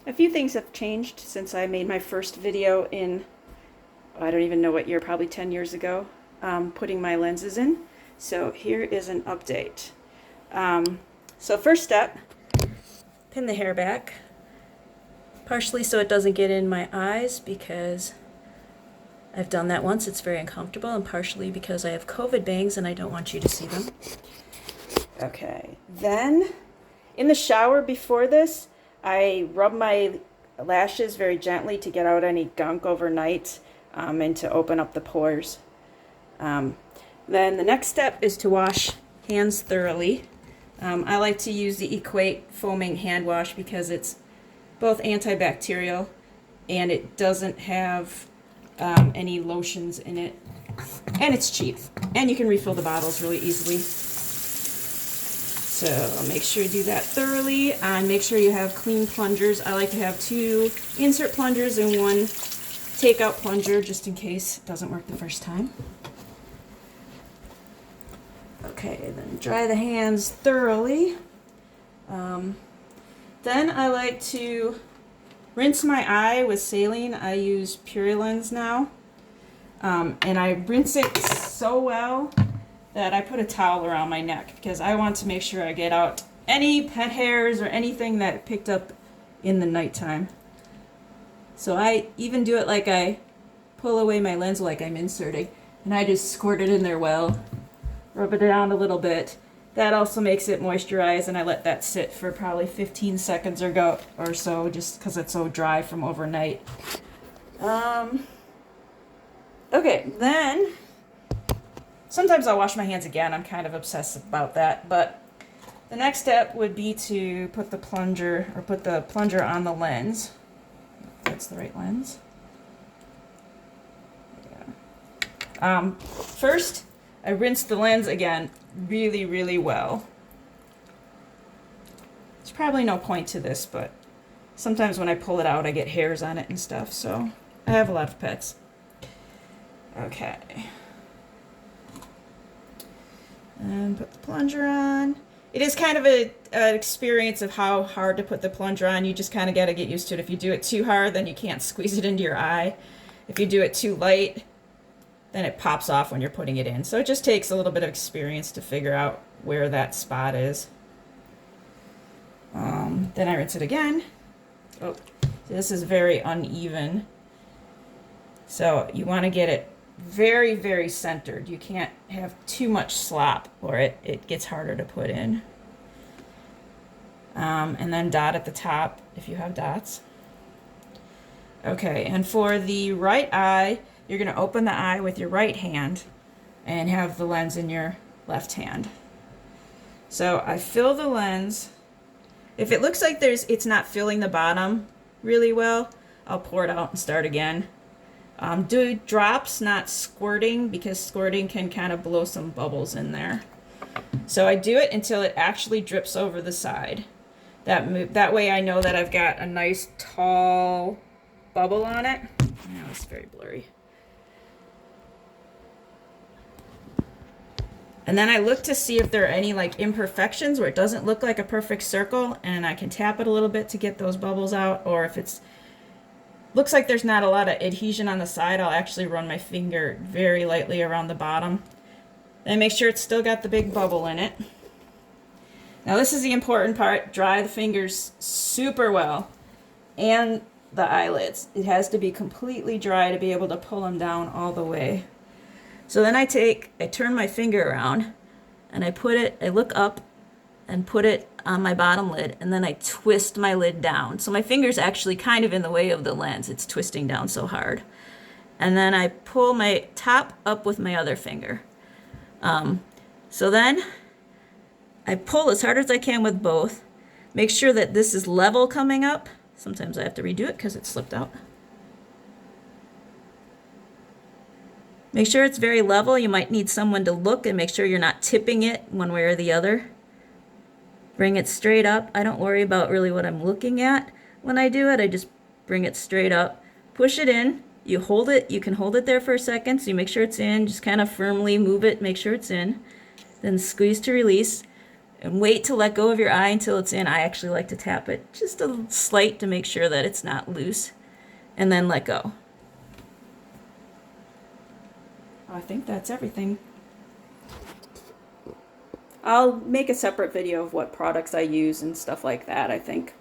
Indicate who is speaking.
Speaker 1: A few things have changed since I made my first video in, I don't even know what year, probably 10 years ago, putting my lenses in. So here is an update. So first step, pin the hair back, partially so it doesn't get in my eyes because I've done that once, it's very uncomfortable, and partially because I have COVID bangs and I don't want you to see them. Okay, then in the shower before this, I rub my lashes very gently to get out any gunk overnight and to open up the pores. Then the next step is to wash hands thoroughly. I like to use the Equate foaming hand wash because it's both antibacterial and it doesn't have any lotions in it, and it's cheap, and you can refill the bottles really easily. So make sure you do that thoroughly, and make sure you have clean plungers. I like to have 2 insert plungers and 1 takeout plunger just in case it doesn't work the first time. Okay, then dry the hands thoroughly. Then I like to rinse my eye with saline. I use Purulens now. And I rinse it so well that I put a towel around my neck because I want to make sure I get out any pet hairs or anything that picked up in the nighttime. So I even do it like I pull away my lens like I'm inserting, and I just squirt it in there well, rub it down a little bit. That also makes it moisturize, and I let that sit for probably 15 seconds or so just because it's so dry from overnight. Okay, then sometimes I'll wash my hands again. I'm kind of obsessed about that, but the next step would be to put the plunger on the lens. If that's the right lens. Yeah. First, I rinse the lens again really, really well. There's probably no point to this, but sometimes when I pull it out, I get hairs on it and stuff, so I have a lot of pets. Okay. And put the plunger on. It is kind of an experience of how hard to put the plunger on. You just kind of got to get used to it. If you do it too hard, then you can't squeeze it into your eye. If you do it too light, then it pops off when you're putting it in. So it just takes a little bit of experience to figure out where that spot is. Then I rinse it again. Oh, this is very uneven. So you want to get it very, very centered. You can't have too much slop or it gets harder to put in. And then dot at the top if you have dots. Okay, and for the right eye, you're going to open the eye with your right hand and have the lens in your left hand. So I fill the lens. If it looks like it's not filling the bottom really well, I'll pour it out and start again. Do drops, not squirting, because squirting can kind of blow some bubbles in there. So I do it until it actually drips over the side. That way I know that I've got a nice tall bubble on it. Now it's very blurry. And then I look to see if there are any like imperfections where it doesn't look like a perfect circle, and I can tap it a little bit to get those bubbles out, or if it's looks like there's not a lot of adhesion on the side, I'll actually run my finger very lightly around the bottom and make sure it's still got the big bubble in it. Now this is the important part. Dry the fingers super well and the eyelids. It has to be completely dry to be able to pull them down all the way. So then I turn my finger around and I look up and put it on my bottom lid, and then I twist my lid down. So my finger's actually kind of in the way of the lens. It's twisting down so hard. And then I pull my top up with my other finger. So then I pull as hard as I can with both. Make sure that this is level coming up. Sometimes I have to redo it because it slipped out. Make sure it's very level. You might need someone to look and make sure you're not tipping it one way or the other. Bring it straight up. I don't worry about really what I'm looking at when I do it. I just bring it straight up. Push it in. You hold it. You can hold it there for a second so you make sure it's in. Just kind of firmly move it, make sure it's in. Then squeeze to release.
Speaker 2: And wait to let go of your eye until it's in. I actually like to tap it just a slight to make sure that it's not loose. And then let go.
Speaker 1: I think that's everything. I'll make a separate video of what products I use and stuff like that, I think.